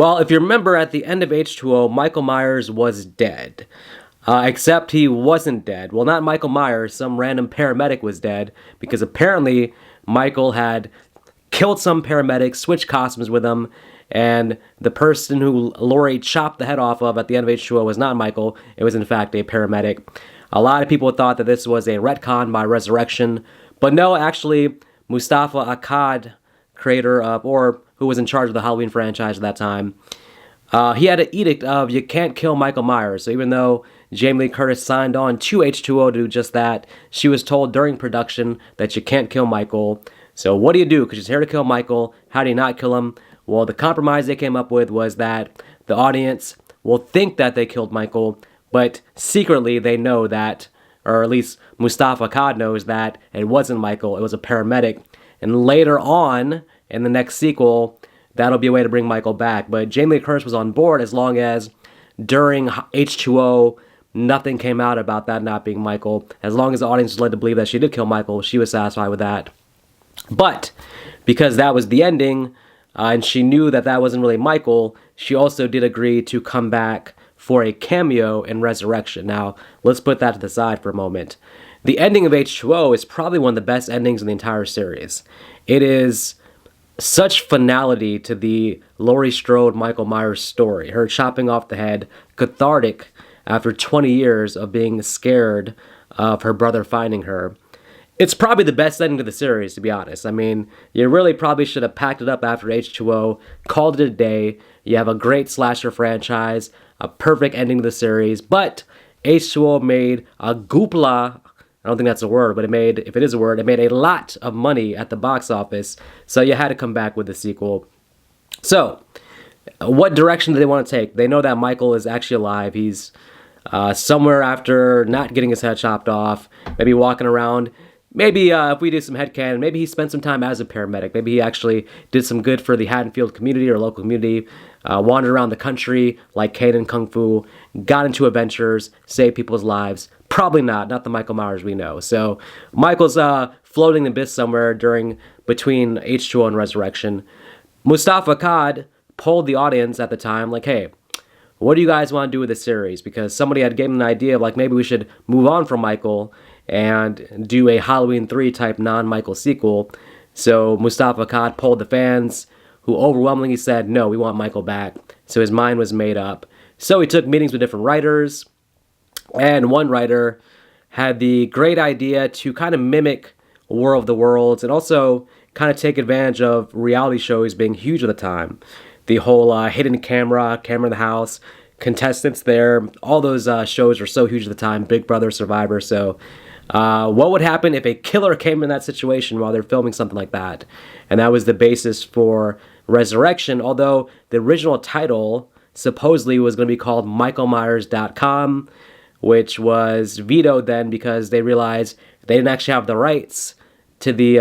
Well, if you remember at the end of H2O, Michael Myers was dead. Except he wasn't dead. Well, not Michael Myers, some random paramedic was dead because apparently Michael had killed some paramedics, switched costumes with them, and the person who Laurie chopped the head off of at the end of H2O was not Michael. It was in fact a paramedic. A lot of people thought that this was a retcon by Resurrection, but no, actually, Mustafa Akkad, creator of, or who was in charge of the Halloween franchise at that time, he had an edict of you can't kill Michael Myers. So even though Jamie Lee Curtis signed on to H2O to do just that, she was told during production that you can't kill Michael. So what do you do? Because she's here to kill Michael. How do you not kill him? Well, the compromise they came up with was that the audience will think that they killed Michael, but secretly they know that, or at least Mustafa Akkad knows that it wasn't Michael, it was a paramedic. And later on, in the next sequel, that'll be a way to bring Michael back. But Jamie Lee Curtis was on board as long as during H2O, nothing came out about that not being Michael. As long as the audience was led to believe that she did kill Michael, she was satisfied with that. But because that was the ending, and she knew that that wasn't really Michael, she also did agree to come back for a cameo in Resurrection. Now, let's put that to the side for a moment. The ending of H2O is probably one of the best endings in the entire series. It is such finality to the Laurie Strode Michael Myers story. Her chopping off the head, cathartic after 20 years of being scared of her brother finding her. It's probably the best ending to the series, to be honest. I mean, you really probably should have packed it up after H2O, called it a day. You have a great slasher franchise, a perfect ending to the series, but H2O made a goopla. I don't think that's a word, but it made, if it is a word, it made a lot of money at the box office, so you had to come back with the sequel. So, what direction do they want to take? They know that Michael is actually alive. He's somewhere after not getting his head chopped off, maybe walking around. Maybe if we do some headcanon, maybe he spent some time as a paramedic. Maybe he actually did some good for the Haddonfield community or local community, wandered around the country like Kaden Kung Fu, got into adventures, saved people's lives. Probably not the Michael Myers we know. So Michael's floating the abyss somewhere between H2O and Resurrection. Mustafa Akkad polled the audience at the time, like, hey, what do you guys want to do with this series? Because somebody had given an idea of like maybe we should move on from Michael and do a Halloween 3 type non-Michael sequel. So Mustafa Akkad polled the fans, who overwhelmingly said, no, we want Michael back. So his mind was made up. So he took meetings with different writers, and one writer had the great idea to kind of mimic War of the Worlds and also kind of take advantage of reality shows being huge at the time. The whole hidden camera in the house, contestants there, all those shows were so huge at the time, Big Brother, Survivor. So what would happen if a killer came in that situation while they're filming something like that? And that was the basis for Resurrection, although the original title supposedly was going to be called MichaelMyers.com, which was vetoed then because they realized they didn't actually have the rights to the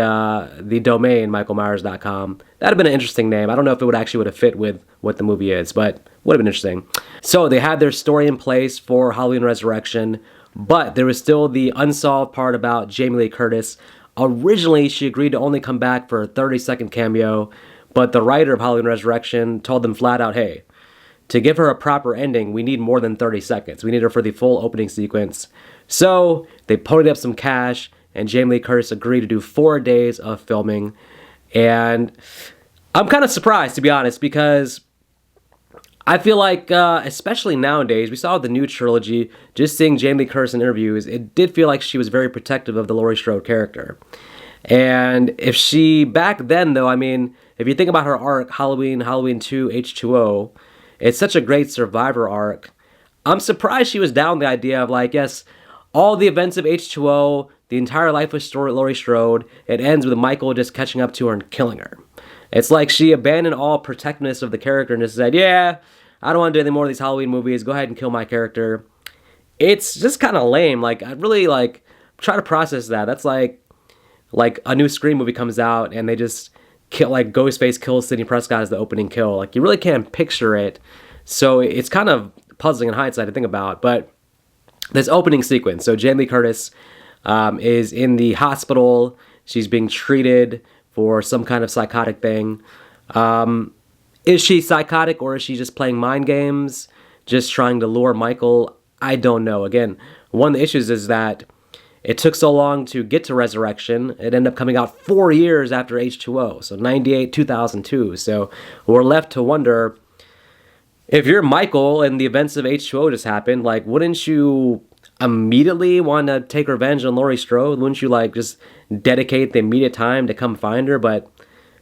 domain MichaelMyers.com. That'd have been an interesting name. I don't know if it would have fit with what the movie is, but would have been interesting. So they had their story in place for Halloween Resurrection, but there was still the unsolved part about Jamie Lee Curtis. Originally, she agreed to only come back for a 30-second cameo, but the writer of Halloween Resurrection told them flat out, hey, to give her a proper ending, we need more than 30 seconds. We need her for the full opening sequence. So they ponied up some cash, and Jamie Lee Curtis agreed to do 4 days of filming. And I'm kind of surprised, to be honest, because I feel like, especially nowadays, we saw the new trilogy, just seeing Jamie Lee Curtis in interviews, it did feel like she was very protective of the Laurie Strode character. And if she, back then though, I mean, if you think about her arc, Halloween 2, H2O, it's such a great survivor arc. I'm surprised she was down the idea of like, yes, all the events of H2O, the entire life of Laurie Strode, it ends with Michael just catching up to her and killing her. It's like she abandoned all protectiveness of the character and just said, yeah, I don't want to do any more of these Halloween movies. Go ahead and kill my character. It's just kind of lame. Like, I really like try to process that. That's like a new Scream movie comes out and they just kill, like Ghostface kills Sidney Prescott as the opening kill. Like, you really can't picture it. So it's kind of puzzling in hindsight to think about. But this opening sequence, so Jamie Lee Curtis is in the hospital. She's being treated for some kind of psychotic thing. Is she psychotic or is she just playing mind games, just trying to lure Michael? I don't know. Again, one of the issues is that it took so long to get to Resurrection. It ended up coming out 4 years after H2O, so 98, 2002. So we're left to wonder, if you're Michael and the events of H2O just happened, like, wouldn't you immediately want to take revenge on Laurie Strode? Wouldn't you, like, just dedicate the immediate time to come find her? But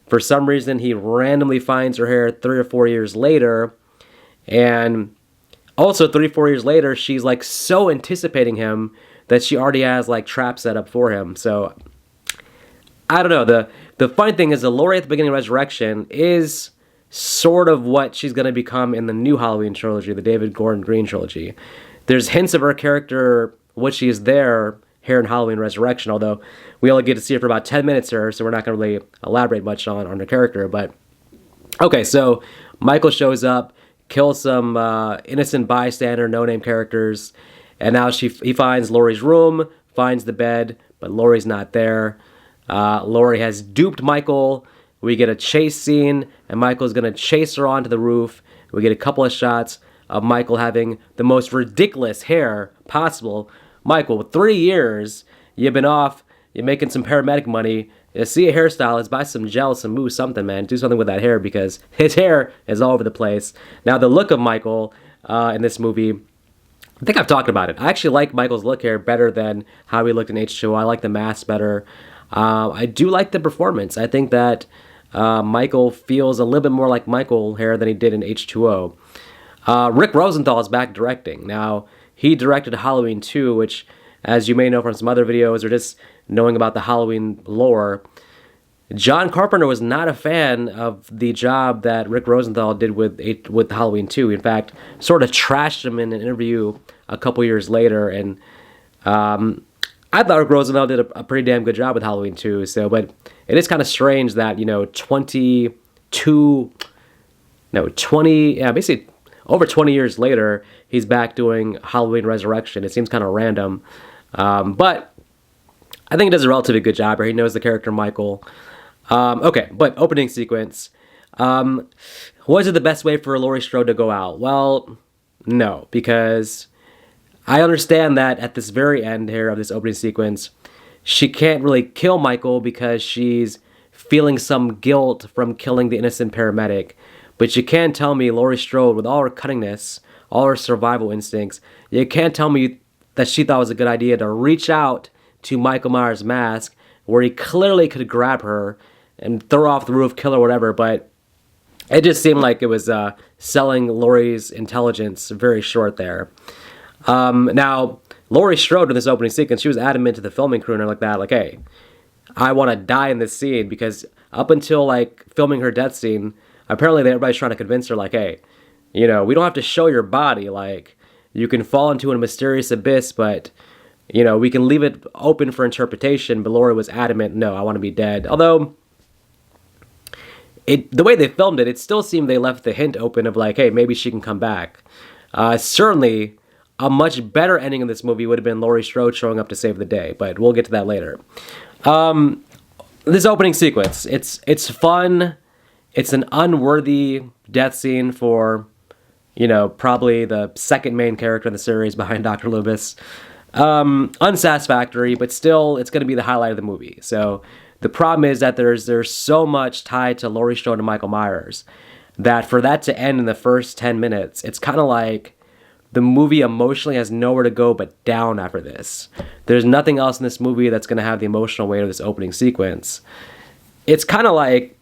for some reason, he randomly finds her here 3 or 4 years later. And also 3 or 4 years later, she's, like, so anticipating him that she already has, like, traps set up for him. So I don't know. The funny thing is, the Laurie at the beginning of Resurrection is sort of what she's going to become in the new Halloween trilogy, the David Gordon Green trilogy. There's hints of her character, what she is there here in Halloween Resurrection, although we only get to see her for about 10 minutes here, so we're not going to really elaborate much on her character. But okay, so Michael shows up, kills some innocent bystander, no-name characters, and now he finds Laurie's room, finds the bed, but Laurie's not there. Laurie has duped Michael. We get a chase scene, and Michael's going to chase her onto the roof. We get a couple of shots of Michael having the most ridiculous hair possible. Michael, with 3 years, you've been off, you're making some paramedic money. You see a hairstylist, buy some gel, some mousse, something, man. Do something with that hair because his hair is all over the place. Now, the look of Michael in this movie, I think I've talked about it. I actually like Michael's look here better than how he looked in H2O. I like the mask better. I do like the performance. I think that Michael feels a little bit more like Michael here than he did in H2O. Rick Rosenthal is back directing. Now, he directed Halloween 2, which, as you may know from some other videos or just knowing about the Halloween lore, John Carpenter was not a fan of the job that Rick Rosenthal did with Halloween 2. In fact, sort of trashed him in an interview a couple years later. And I thought Rick Rosenthal did a pretty damn good job with Halloween 2. So, but it is kind of strange that, basically over 20 years later, he's back doing Halloween Resurrection. It seems kind of random. But I think he does a relatively good job here. He knows the character Michael. Okay, but opening sequence. Was it the best way for Laurie Strode to go out? Well, no, because I understand that at this very end here of this opening sequence, she can't really kill Michael because she's feeling some guilt from killing the innocent paramedic. But you can't tell me Laurie Strode, with all her cunningness, all her survival instincts, you can't tell me that she thought it was a good idea to reach out to Michael Myers' mask, where he clearly could grab her and throw her off the roof, kill her, whatever. But it just seemed like it was selling Laurie's intelligence very short there. Now, Laurie Strode in this opening sequence, she was adamant to the filming crew and like that, like, hey, I want to die in this scene, because up until like filming her death scene, apparently everybody's trying to convince her, like, hey, we don't have to show your body, like, you can fall into a mysterious abyss, but, we can leave it open for interpretation. But Laurie was adamant, no, I want to be dead. Although, the way they filmed it, it still seemed they left the hint open of like, hey, maybe she can come back. Certainly, a much better ending of this movie would have been Laurie Strode showing up to save the day, but we'll get to that later. This opening sequence, it's fun. It's an unworthy death scene for, probably the second main character in the series behind Dr. Loomis. Unsatisfactory, but still, it's going to be the highlight of the movie. So the problem is that there's so much tied to Laurie Strode and Michael Myers that for that to end in the first 10 minutes, it's kind of like the movie emotionally has nowhere to go but down after this. There's nothing else in this movie that's going to have the emotional weight of this opening sequence. It's kind of like,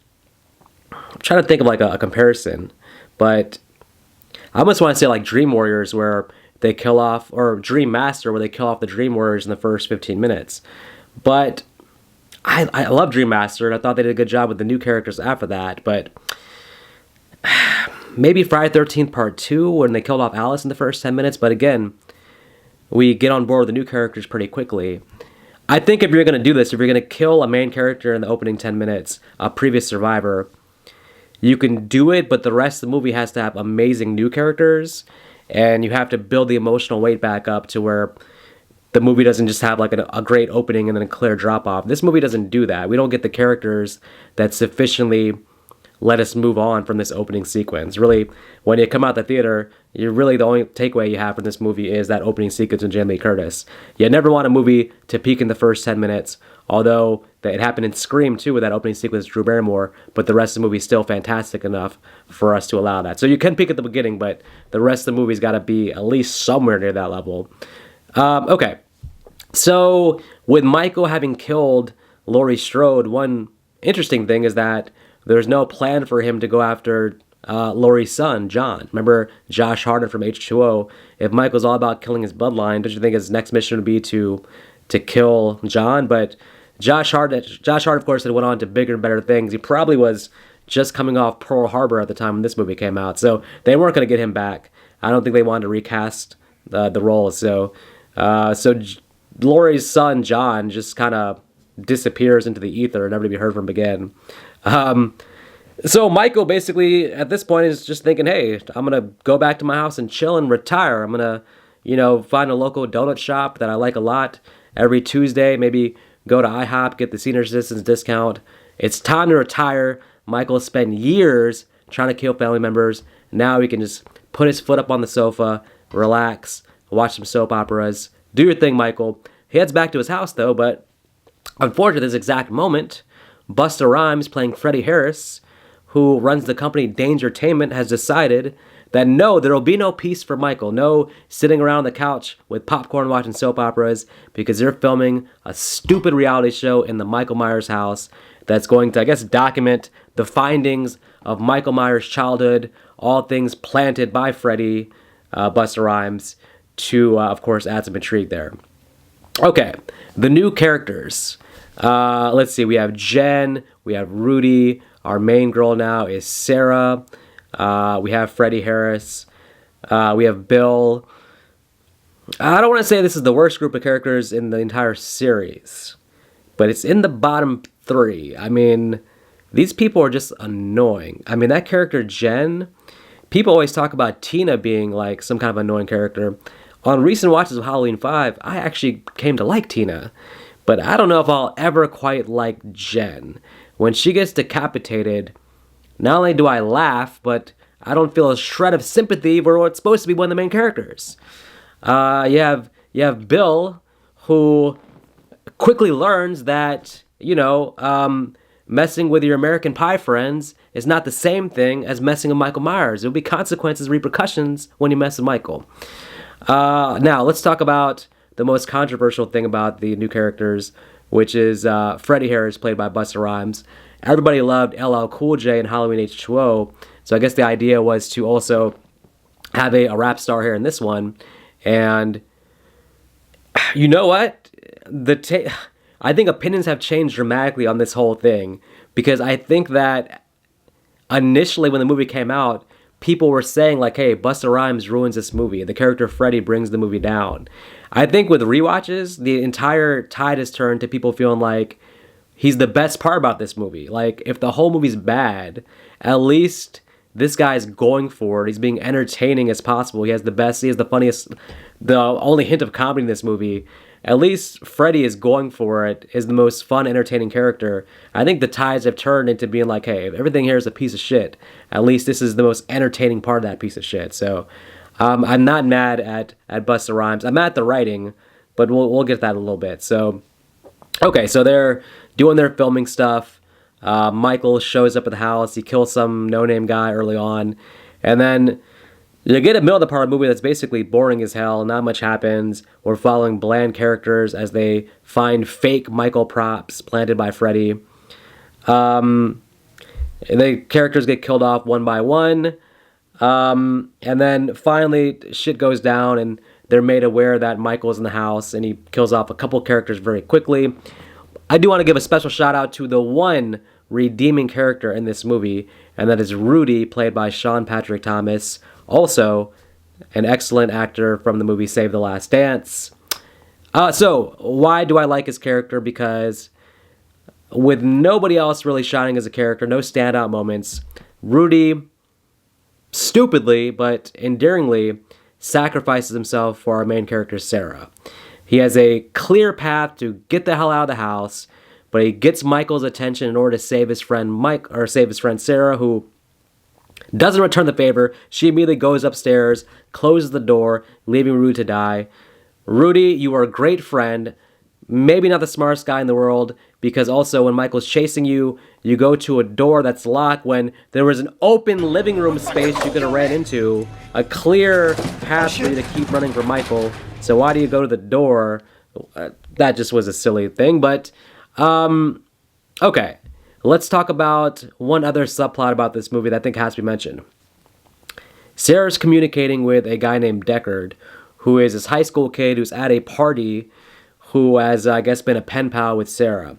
I'm trying to think of like a comparison, but I almost want to say like Dream Warriors, where they kill off, or Dream Master, where they kill off the Dream Warriors in the first 15 minutes. But I love Dream Master, and I thought they did a good job with the new characters after that, but maybe Friday the 13th Part 2, when they killed off Alice in the first 10 minutes, but again, we get on board with the new characters pretty quickly. I think if you're going to do this, if you're going to kill a main character in the opening 10 minutes, a previous survivor, you can do it, but the rest of the movie has to have amazing new characters, and you have to build the emotional weight back up to where the movie doesn't just have like a great opening and then a clear drop-off. This movie doesn't do that. We don't get the characters that sufficiently let us move on from this opening sequence. Really, when you come out the theater, you're really the only takeaway you have from this movie is that opening sequence with Jamie Lee Curtis. You never want a movie to peak in the first 10 minutes, although it happened in Scream too with that opening sequence with Drew Barrymore, but the rest of the movie is still fantastic enough for us to allow that. So you can peak at the beginning, but the rest of the movie's got to be at least somewhere near that level. Okay, so with Michael having killed Laurie Strode, one interesting thing is that there's no plan for him to go after Laurie's son, John. Remember Josh Hartnett from H2O? If Michael's all about killing his bloodline, don't you think his next mission would be to kill John? But Josh Hartnett, of course, had went on to bigger and better things. He probably was just coming off Pearl Harbor at the time when this movie came out, so they weren't going to get him back. I don't think they wanted to recast the role. So Laurie's son, John, just kind of disappears into the ether, never to be heard from again. So Michael basically at this point is just thinking, hey, I'm going to go back to my house and chill and retire. I'm going to, find a local donut shop that I like a lot every Tuesday, maybe go to IHOP, get the senior citizens discount. It's time to retire. Michael spent years trying to kill family members. Now he can just put his foot up on the sofa, relax, watch some soap operas. Do your thing, Michael. He heads back to his house, though, but unfortunately, at this exact moment, Busta Rhymes, playing Freddie Harris, who runs the company Dangertainment, has decided that no, there will be no peace for Michael. No sitting around the couch with popcorn watching soap operas, because they're filming a stupid reality show in the Michael Myers house that's going to, I guess, document the findings of Michael Myers' childhood, all things planted by Freddie, Busta Rhymes, to, of course, add some intrigue there. Okay, the new characters. Let's see, we have Jen, we have Rudy, our main girl now is Sarah, we have Freddie Harris, we have Bill. I don't want to say this is the worst group of characters in the entire series, but it's in the bottom three. I mean, these people are just annoying. I mean, that character Jen, people always talk about Tina being like some kind of annoying character. On recent watches of Halloween 5, I actually came to like Tina, but I don't know if I'll ever quite like Jen. When she gets decapitated, not only do I laugh, but I don't feel a shred of sympathy for what's supposed to be one of the main characters. You have Bill, who quickly learns that, messing with your American Pie friends is not the same thing as messing with Michael Myers. There'll be consequences, repercussions when you mess with Michael. Now, let's talk about the most controversial thing about the new characters, which is Freddie Harris, played by Busta Rhymes. Everybody loved LL Cool J in Halloween H2O, so I guess the idea was to also have a rap star here in this one. And you know what? I think opinions have changed dramatically on this whole thing, because I think that initially when the movie came out, people were saying like, hey, Busta Rhymes ruins this movie. The character Freddy brings the movie down. I think with rewatches, the entire tide has turned to people feeling like he's the best part about this movie. Like, if the whole movie's bad, at least this guy's going for it. He's being entertaining as possible. He has the funniest, the only hint of comedy in this movie. At least Freddy is going for it, is the most fun, entertaining character. I think the tides have turned into being like, hey, if everything here is a piece of shit, at least this is the most entertaining part of that piece of shit. So I'm not mad at Busta Rhymes. I'm mad at the writing, but we'll get to that in a little bit. So, okay, so they're doing their filming stuff. Michael shows up at the house. He kills some no-name guy early on. And then you get a middle of the part of the movie that's basically boring as hell. Not much happens. We're following bland characters as they find fake Michael props planted by Freddy. The characters get killed off one by one. And then finally shit goes down and they're made aware that Michael's in the house and he kills off a couple characters very quickly. I do want to give a special shout out to the one redeeming character in this movie, and that is Rudy, played by Sean Patrick Thomas. Also, an excellent actor from the movie Save the Last Dance. So, why do I like his character? Because with nobody else really shining as a character, no standout moments, Rudy stupidly but endearingly sacrifices himself for our main character, Sarah. He has a clear path to get the hell out of the house, but he gets Michael's attention in order to save his friend save his friend Sarah, who doesn't return the favor. She immediately goes upstairs, closes the door, leaving Rudy to die. Rudy, you are a great friend. Maybe not the smartest guy in the world, because also when Michael's chasing you, you go to a door that's locked when there was an open living room space you could have ran into, a clear path for you to keep running for Michael. So why do you go to the door? That just was a silly thing, but okay. Let's talk about one other subplot about this movie that I think has to be mentioned. Sarah's communicating with a guy named Deckard, who is this high school kid who's at a party, who has, I guess, been a pen pal with Sarah.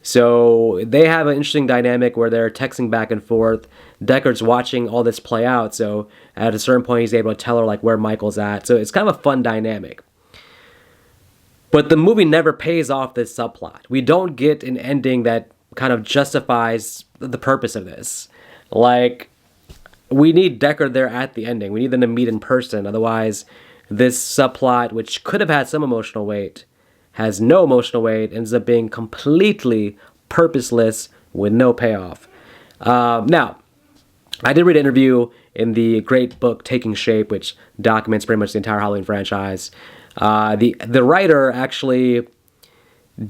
So they have an interesting dynamic where they're texting back and forth. Deckard's watching all this play out, so at a certain point he's able to tell her like where Michael's at. So it's kind of a fun dynamic. But the movie never pays off this subplot. We don't get an ending that kind of justifies the purpose of this. Like, we need Deckard there at the ending. We need them to meet in person. Otherwise, this subplot, which could have had some emotional weight, has no emotional weight, ends up being completely purposeless with no payoff. Now, I did read an interview in the great book Taking Shape, which documents pretty much the entire Halloween franchise. The writer actually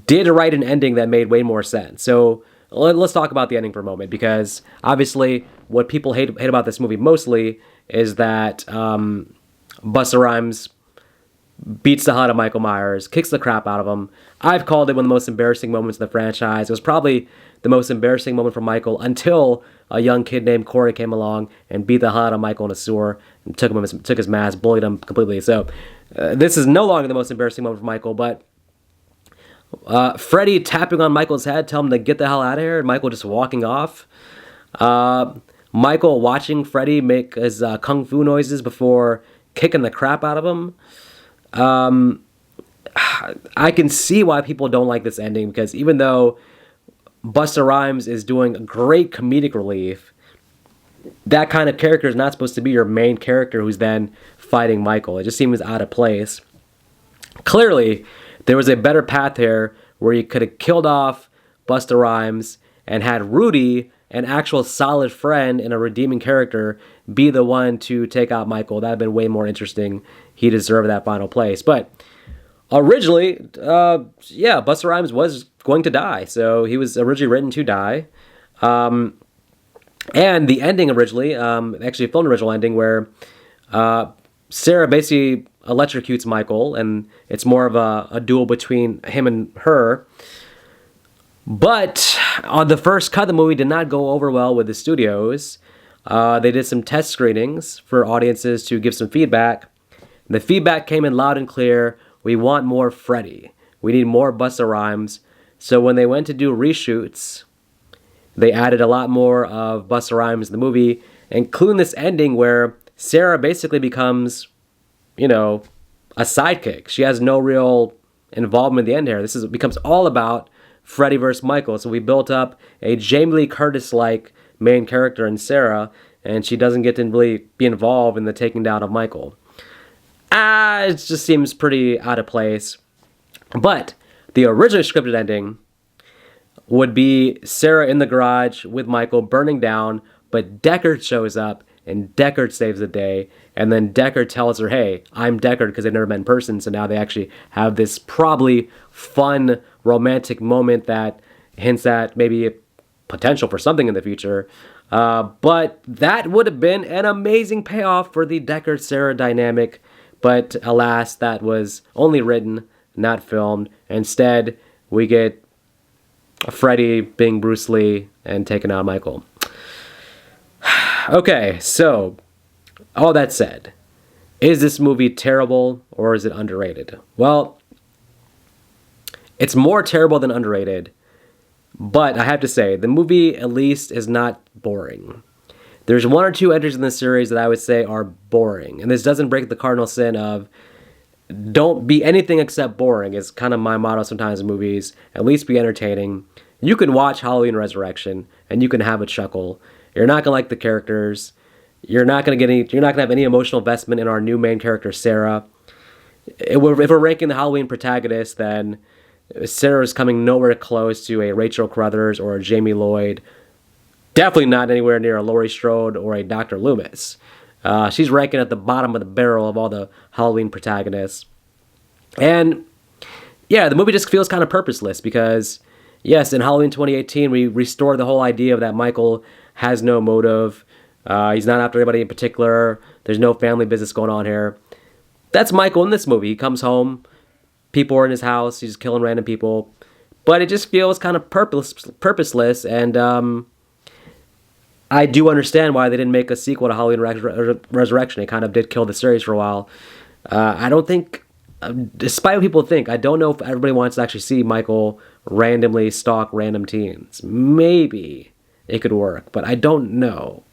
did write an ending that made way more sense. So let's talk about the ending for a moment, because obviously what people hate about this movie mostly is that Busta Rhymes beats the hell out of Michael Myers, kicks the crap out of him. I've called it one of the most embarrassing moments in the franchise. It was probably the most embarrassing moment for Michael until a young kid named Corey came along and beat the hell out of Michael in a sewer and took his mask, bullied him completely. So this is no longer the most embarrassing moment for Michael, but Freddy tapping on Michael's head, telling him to get the hell out of here, and Michael just walking off. Michael watching Freddy make his kung fu noises before kicking the crap out of him. I can see why people don't like this ending, because even though Busta Rhymes is doing a great comedic relief, that kind of character is not supposed to be your main character who's then fighting Michael. It just seems out of place. Clearly, there was a better path here where you could have killed off Busta Rhymes and had Rudy, an actual solid friend and a redeeming character, be the one to take out Michael. That would have been way more interesting. He deserved that final place. But originally, Busta Rhymes was going to die. So he was originally written to die. And the ending originally, actually filmed an original ending where Sarah basically electrocutes Michael, and it's more of a duel between him and her. But on the first cut, the movie did not go over well with the studios. They did some test screenings for audiences to give some feedback. The feedback came in loud and clear. We want more Freddy. We need more Busta Rhymes. So when they went to do reshoots, they added a lot more of Busta Rhymes in the movie, including this ending where Sarah basically becomes, a sidekick. She has no real involvement in the end here. This becomes all about Freddy versus Michael. So we built up a Jamie Lee Curtis-like main character in Sarah, and she doesn't get to really be involved in the taking down of Michael. It just seems pretty out of place. But the original scripted ending would be Sarah in the garage with Michael burning down, but Deckard shows up and Deckard saves the day, and then Deckard tells her, hey, I'm Deckard, because they've never met in person, so now they actually have this probably fun romantic moment that hints at maybe a potential for something in the future. But that would have been an amazing payoff for the Deckard-Sarah dynamic, but alas, that was only written, not filmed. Instead, we get Freddy being Bruce Lee and taking out Michael. Okay, so all that said, is this movie terrible or is it underrated? Well, it's more terrible than underrated, but I have to say, the movie at least is not boring. There's one or two entries in the series that I would say are boring, and this doesn't break the cardinal sin of don't be anything except boring. It's kind of my motto sometimes in movies. At least be entertaining. You can watch Halloween Resurrection and you can have a chuckle. You're not gonna like the characters. You're not gonna have any emotional investment in our new main character, Sarah. If we're ranking the Halloween protagonist, then Sarah's coming nowhere close to a Rachel Carruthers or a Jamie Lloyd. Definitely not anywhere near a Laurie Strode or a Dr. Loomis. She's ranking at the bottom of the barrel of all the Halloween protagonists. And yeah, the movie just feels kind of purposeless because, yes, in Halloween 2018, we restored the whole idea of that Michael has no motive. He's not after anybody in particular. There's no family business going on here. That's Michael in this movie. He comes home, people are in his house, he's killing random people. But it just feels kind of purposeless, and I do understand why they didn't make a sequel to Halloween Resurrection. It kind of did kill the series for a while. I don't think, despite what people think, I don't know if everybody wants to actually see Michael randomly stalk random teens. Maybe it could work, but I don't know.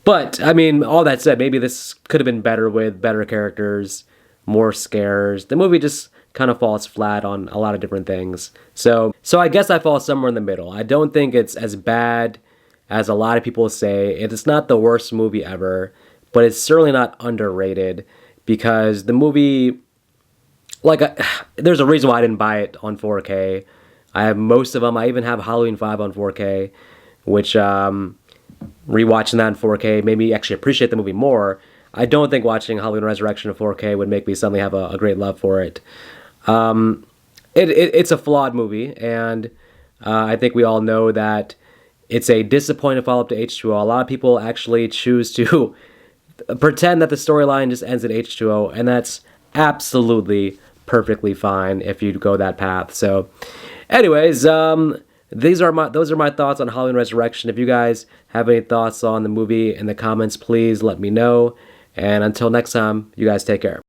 But, I mean, all that said, maybe this could have been better with better characters, more scares. The movie just kind of falls flat on a lot of different things. So I guess I fall somewhere in the middle. I don't think it's as bad as a lot of people say. It's not the worst movie ever, but it's certainly not underrated because the movie, like, there's a reason why I didn't buy it on 4K. I have most of them. I even have Halloween 5 on 4K, which rewatching that in 4K made me actually appreciate the movie more. I don't think watching Halloween Resurrection in 4K would make me suddenly have a great love for it. It's a flawed movie, and I think we all know that it's a disappointing follow-up to H2O. A lot of people actually choose to pretend that the storyline just ends at H2O, and that's absolutely perfectly fine if you go that path. So, anyways, those are my thoughts on Halloween Resurrection. If you guys have any thoughts on the movie in the comments, please let me know. And until next time, you guys take care.